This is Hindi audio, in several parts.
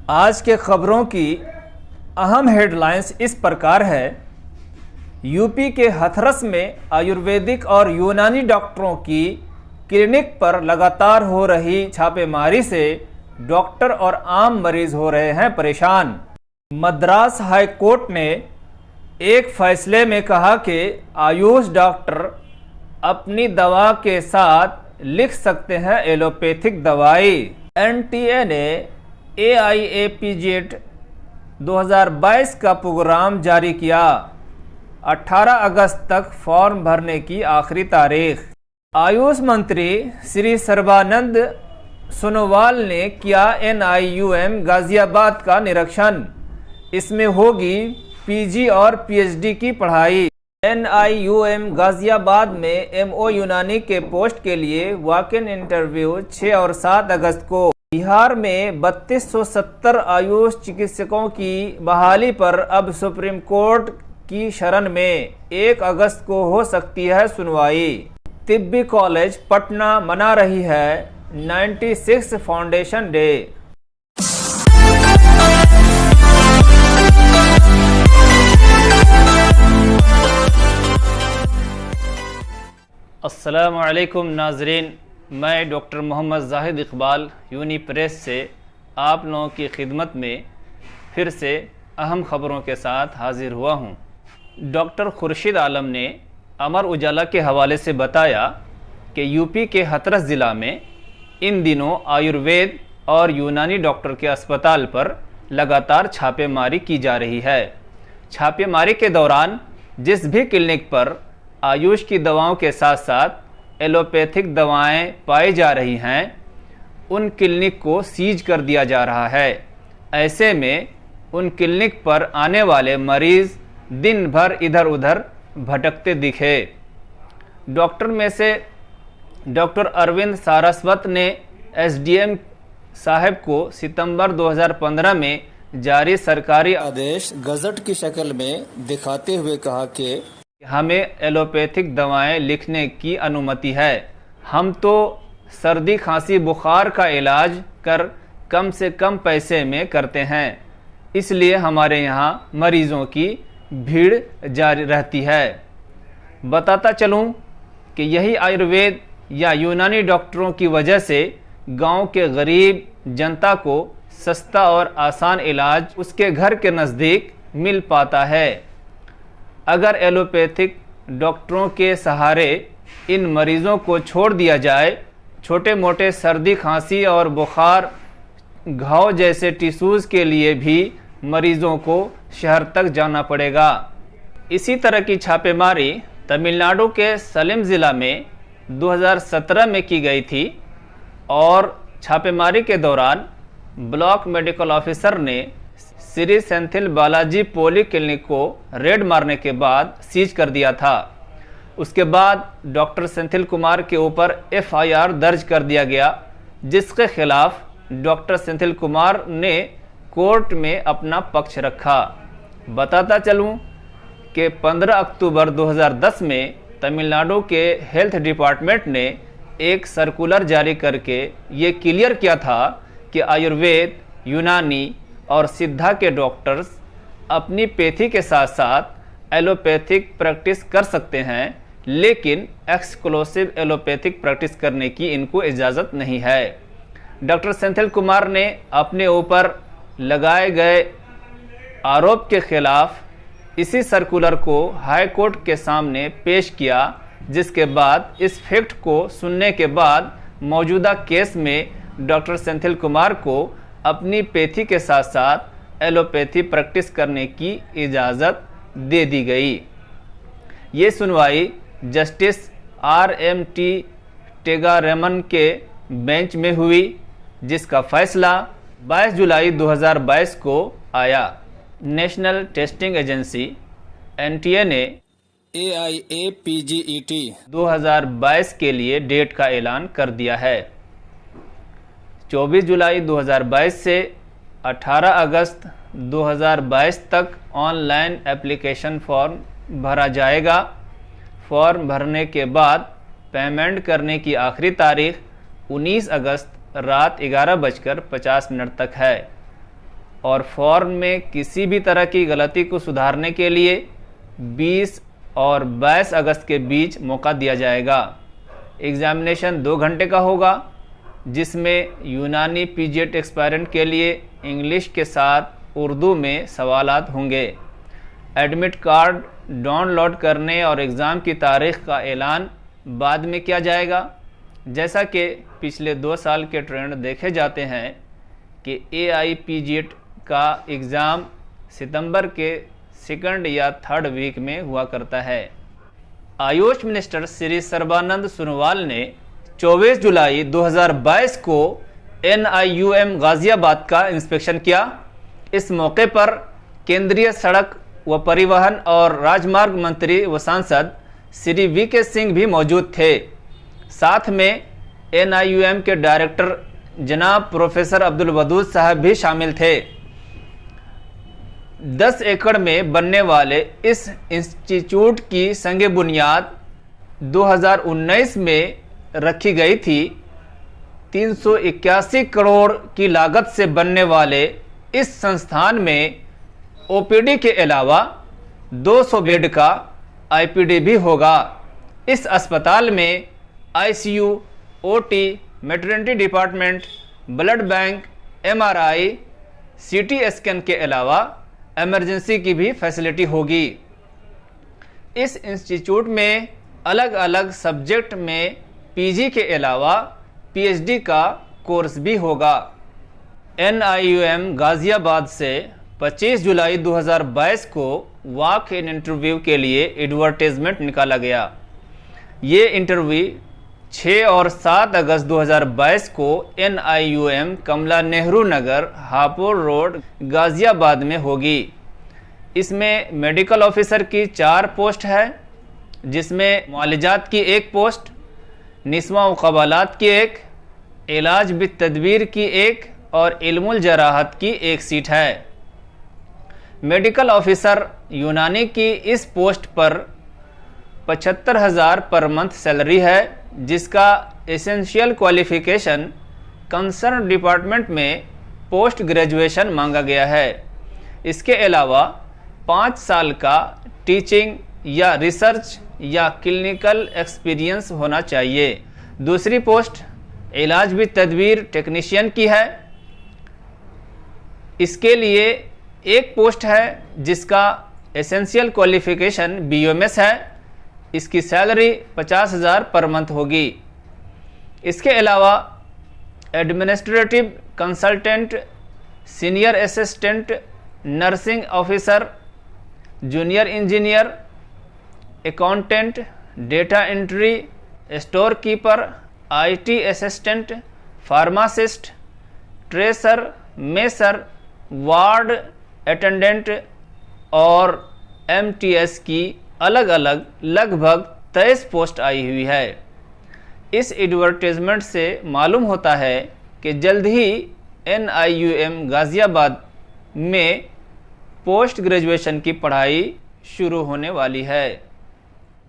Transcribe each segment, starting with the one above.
आज के खबरों की अहम हेडलाइंस इस प्रकार है। यूपी के हथरस में आयुर्वेदिक और यूनानी डॉक्टरों की क्लिनिक पर लगातार हो रही छापेमारी से डॉक्टर और आम मरीज हो रहे हैं परेशान। मद्रास हाई कोर्ट ने एक फैसले में कहा कि आयुष डॉक्टर अपनी दवा के साथ लिख सकते हैं एलोपैथिक दवाई। एनटीए ने AIAPJET 2022 का प्रोग्राम जारी किया। 18 अगस्त तक फॉर्म भरने की आखिरी तारीख। आयुष मंत्री श्री सर्बानंद सोनोवाल ने किया NIUM गाजियाबाद का निरीक्षण। इसमें होगी PG और PhD की पढ़ाई। NIUM गाजियाबाद में MO यूनानी के पोस्ट के लिए वॉक इन इंटरव्यू 6 और 7 अगस्त को। बिहार में 3270 आयुष चिकित्सकों की बहाली पर अब सुप्रीम कोर्ट की शरण में 1 अगस्त को हो सकती है सुनवाई। तिब्बी कॉलेज पटना मना रही है 96 फाउंडेशन डे। अस्सलामु अलैकुम नाजरीन, मैं doctor Mohammad Zahid Iqbal Uni Press से आप लोगों की खिदमत में फिर से अहम ख़बरों के साथ हाजिर हुआ हूँ। डॉक्टर खुर्शीद आलम ने अमर उजाला के हवाले से बताया कि यूपी के हथरस ज़िला में इन दिनों आयुर्वेद और यूनानी डॉक्टर के अस्पताल पर लगातार छापेमारी की जा रही है। छापेमारी के दौरान जिस भी क्लिनिक पर आयुष की दवाओं के साथ साथ एलोपैथिक दवाएं पाई जा रही हैं, उन क्लिनिक को सीज कर दिया जा रहा है। ऐसे में उन क्लिनिक पर आने वाले मरीज़ दिन भर इधर उधर भटकते दिखे। डॉक्टर में से डॉक्टर अरविंद सारस्वत ने SDM साहब को सितंबर 2015 में जारी सरकारी आदेश गजट की शक्ल में दिखाते हुए कहा कि हमें एलोपैथिक दवाएं लिखने की अनुमति है। हम तो सर्दी खांसी बुखार का इलाज कर कम से कम पैसे में करते हैं, इसलिए हमारे यहाँ मरीज़ों की भीड़ जारी रहती है। बताता चलूँ कि यही आयुर्वेद या यूनानी डॉक्टरों की वजह से गांव के गरीब जनता को सस्ता और आसान इलाज उसके घर के नज़दीक मिल पाता है। अगर एलोपैथिक डॉक्टरों के सहारे इन मरीज़ों को छोड़ दिया जाए, छोटे मोटे सर्दी खांसी और बुखार घाव जैसे टिश्यूज़ के लिए भी मरीज़ों को शहर तक जाना पड़ेगा। इसी तरह की छापेमारी तमिलनाडु के सलेम ज़िला में 2017 में की गई थी और छापेमारी के दौरान ब्लॉक मेडिकल ऑफिसर ने श्री सेंथिल बालाजी पोली क्लिनिक को रेड मारने के बाद सीज कर दिया था। उसके बाद डॉक्टर सेंथिल कुमार के ऊपर FIR दर्ज कर दिया गया, जिसके खिलाफ डॉक्टर सेंथिल कुमार ने कोर्ट में अपना पक्ष रखा। बताता चलूं कि 15 अक्टूबर 2010 में तमिलनाडु के हेल्थ डिपार्टमेंट ने एक सर्कुलर जारी करके ये क्लियर किया था कि आयुर्वेद, यूनानी और सिद्धा के डॉक्टर्स अपनी पैथी के साथ साथ एलोपैथिक प्रैक्टिस कर सकते हैं, लेकिन एक्सक्लूसिव एलोपैथिक प्रैक्टिस करने की इनको इजाज़त नहीं है। डॉक्टर सेंथिल कुमार ने अपने ऊपर लगाए गए आरोप के खिलाफ इसी सर्कुलर को हाई कोर्ट के सामने पेश किया, जिसके बाद इस फैक्ट को सुनने के बाद मौजूदा केस में डॉक्टर सेंथिल कुमार को अपनी पैथी के साथ साथ एलोपैथी प्रैक्टिस करने की इजाज़त दे दी गई। ये सुनवाई जस्टिस RMT टेगारेमन के बेंच में हुई, जिसका फैसला 22 जुलाई 2022 को आया। नेशनल टेस्टिंग एजेंसी NTA ने AIAPJET 2022 के लिए डेट का ऐलान कर दिया है। 24 जुलाई 2022 से 18 अगस्त 2022 तक ऑनलाइन एप्लीकेशन फॉर्म भरा जाएगा। फॉर्म भरने के बाद पेमेंट करने की आखिरी तारीख 19 अगस्त रात 11:50 तक है। और फॉर्म में किसी भी तरह की गलती को सुधारने के लिए 20 और 22 अगस्त के बीच मौका दिया जाएगा। एग्ज़ामिनेशन 2 घंटे का होगा, जिसमें यूनानी पीजीएट एक्सपायरेंट के लिए इंग्लिश के साथ उर्दू में सवालात होंगे। एडमिट कार्ड डाउनलोड करने और एग्ज़ाम की तारीख का ऐलान बाद में किया जाएगा। जैसा कि पिछले 2 साल के ट्रेंड देखे जाते हैं कि AIPGET का एग्ज़ाम सितंबर के 2nd या 3rd वीक में हुआ करता है। आयुष मिनिस्टर श्री सर्बानंद सोनोवाल ने 24 जुलाई 2022 को NIUM गाज़ियाबाद का इंस्पेक्शन किया। इस मौके पर केंद्रीय सड़क व परिवहन और राजमार्ग मंत्री व सांसद श्री VK सिंह भी मौजूद थे। साथ में NIUM के डायरेक्टर जनाब प्रोफेसर अब्दुल वदूद साहब भी शामिल थे। 10 एकड़ में बनने वाले इस इंस्टीट्यूट की संग बुनियाद 2019 में रखी गई थी। 381 करोड़ की लागत से बनने वाले इस संस्थान में OPD के अलावा 200 बेड का IPD भी होगा। इस अस्पताल में ICU, OT, maternity department, blood bank, MRI, CT scan के अलावा इमरजेंसी की भी फैसिलिटी होगी। इस इंस्टीट्यूट में अलग अलग सब्जेक्ट में PG के अलावा PhD का कोर्स भी होगा। NIUM गाज़ियाबाद से 25 जुलाई 2022 को वॉक इन इंटरव्यू के लिए एडवर्टाइजमेंट निकाला गया। ये इंटरव्यू 6 और 7 अगस्त 2022 को NIUM कमला नेहरू नगर, हापुड़ रोड, गाज़ियाबाद में होगी। इसमें मेडिकल ऑफिसर की 4 पोस्ट है, जिसमें मुआलिजात की 1 पोस्ट, निस्वा व क़बालात की 1, इलाज बित तदबीर की 1 और इल्मुल जराहत की 1 सीट है। मेडिकल ऑफिसर यूनानी की इस पोस्ट पर 75,000 पर मंथ सैलरी है, जिसका एसेंशियल क्वालिफिकेशन कंसर्न डिपार्टमेंट में पोस्ट ग्रेजुएशन मांगा गया है। इसके अलावा 5 साल का टीचिंग या रिसर्च या क्लिनिकल एक्सपीरियंस होना चाहिए। दूसरी पोस्ट इलाज भी तदबीर टेक्नीशियन की है। इसके लिए 1 पोस्ट है, जिसका एसेंशियल क्वालिफिकेशन BUMS है। इसकी सैलरी 50,000 पर मंथ होगी। इसके अलावा administrative consultant, senior assistant, nursing officer, junior engineer, accountant, data entry, store keeper, IT assistant, pharmacist, tracer, मेसर, वार्ड अटेंडेंट और MTS की अलग अलग लगभग 23 पोस्ट आई हुई है। इस एडवर्टाइजमेंट से मालूम होता है कि जल्द ही NIUM गाज़ियाबाद में पोस्ट ग्रेजुएशन की पढ़ाई शुरू होने वाली है।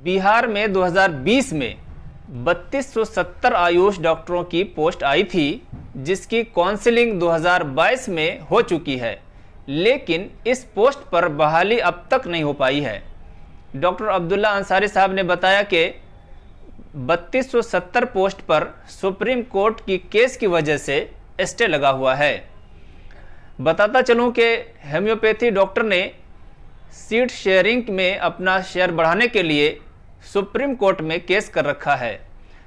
बिहार में 2020 में 3270 आयुष डॉक्टरों की पोस्ट आई थी, जिसकी काउंसलिंग 2022 में हो चुकी है, लेकिन इस पोस्ट पर बहाली अब तक नहीं हो पाई है। डॉक्टर अब्दुल्ला अंसारी साहब ने बताया कि 3270 पोस्ट पर सुप्रीम कोर्ट की केस की वजह से स्टे लगा हुआ है। बताता चलूं कि होम्योपैथी डॉक्टर ने सीट शेयरिंग में अपना शेयर बढ़ाने के लिए सुप्रीम कोर्ट में केस कर रखा है,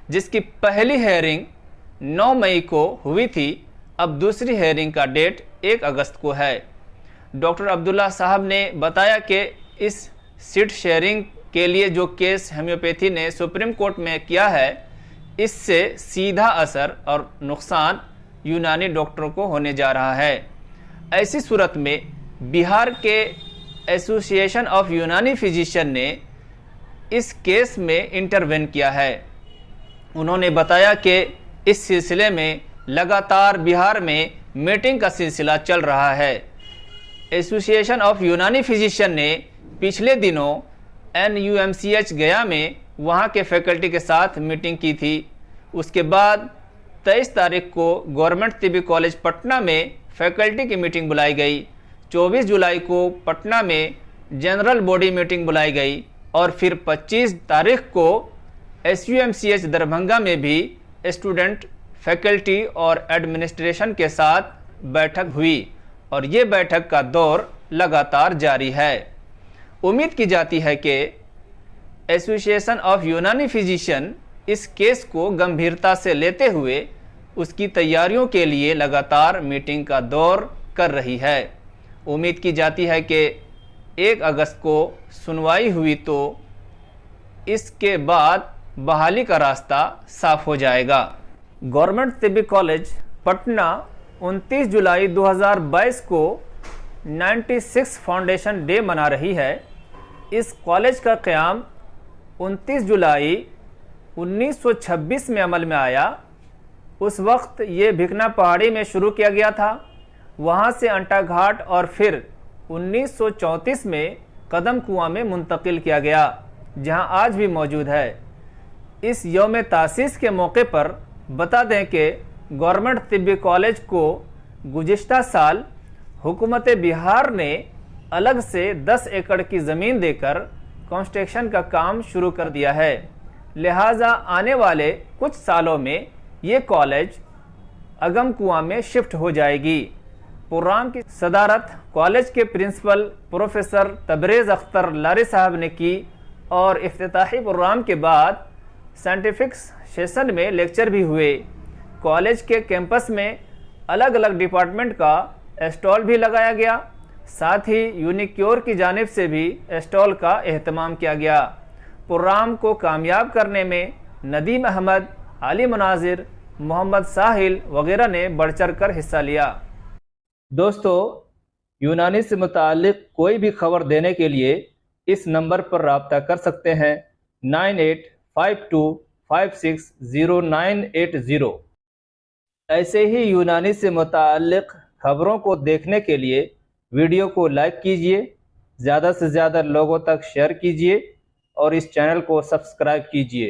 जिसकी पहली हेयरिंग 9 मई को हुई थी। अब दूसरी हेयरिंग का डेट 1 अगस्त को है। डॉक्टर अब्दुल्ला साहब ने बताया कि इस सीट शेयरिंग के लिए जो केस होम्योपैथी ने सुप्रीम कोर्ट में किया है, इससे सीधा असर और नुकसान यूनानी डॉक्टरों को होने जा रहा है। ऐसी सूरत में बिहार के एसोसिएशन ऑफ यूनानी फिजिशियन ने इस केस में इंटरवेन किया है। उन्होंने बताया कि इस सिलसिले में लगातार बिहार में मीटिंग का सिलसिला चल रहा है। एसोसिएशन ऑफ यूनानी फिजिशियन ने पिछले दिनों NUMCH गया में वहां के फैकल्टी के साथ मीटिंग की थी। उसके बाद 23 तारीख को गवर्नमेंट तिब्बी कॉलेज पटना में फैकल्टी की मीटिंग बुलाई गई। 24 जुलाई को पटना में जनरल बॉडी मीटिंग बुलाई गई और फिर 25 तारीख को SUMCH दरभंगा में भी स्टूडेंट, फैकल्टी और एडमिनिस्ट्रेशन के साथ बैठक हुई और ये बैठक का दौर लगातार जारी है। उम्मीद की जाती है कि एसोसिएशन ऑफ यूनानी फिजिशियन इस केस को गंभीरता से लेते हुए उसकी तैयारियों के लिए लगातार मीटिंग का दौर कर रही है। उम्मीद की जाती है कि 1 अगस्त को सुनवाई हुई तो इसके बाद बहाली का रास्ता साफ हो जाएगा। गवर्नमेंट तिब्बी कॉलेज पटना 29 जुलाई 2022 को 96 फाउंडेशन डे मना रही है। इस कॉलेज का क़याम 29 जुलाई 1926 में अमल में आया। उस वक्त ये भिकना पहाड़ी में शुरू किया गया था, वहाँ से अंटा घाट और फिर 1934 में कदम कुआं में मुंतकिल किया गया, जहाँ आज भी मौजूद है। इस यौम तासीस के मौके पर बता दें कि गवर्नमेंट तिब्बी कॉलेज को गुज़िश्ता साल हुकूमत बिहार ने अलग से 10 एकड़ की ज़मीन देकर कंस्ट्रक्शन का काम शुरू कर दिया है। लिहाजा आने वाले कुछ सालों में ये कॉलेज अगम कुआं में शिफ्ट हो जाएगी। प्रोग्राम की सदारत कॉलेज के प्रिंसिपल प्रोफेसर तबरेज़ अख्तर लारी साहब ने की और इफ्तिताही प्रोग्राम के बाद साइंटिफिक सेशन में लेक्चर भी हुए। कॉलेज के कैंपस में अलग अलग डिपार्टमेंट का स्टॉल भी लगाया गया, साथ ही यूनिक्योर की जानिब से भी स्टॉल का एहतमाम किया गया। प्रोग्राम को कामयाब करने में नदीम अहमद, अली मुनाजिर, मोहम्मद साहिल वगैरह ने बढ़ चढ़ कर हिस्सा लिया। दोस्तों, यूनानी से मुताल्लिक़ कोई भी खबर देने के लिए इस नंबर पर रब्ता कर सकते हैं 9852560980। ऐसे ही यूनानी से मुताल्लिक़ खबरों को देखने के लिए वीडियो को लाइक कीजिए, ज़्यादा से ज़्यादा लोगों तक शेयर कीजिए और इस चैनल को सब्सक्राइब कीजिए।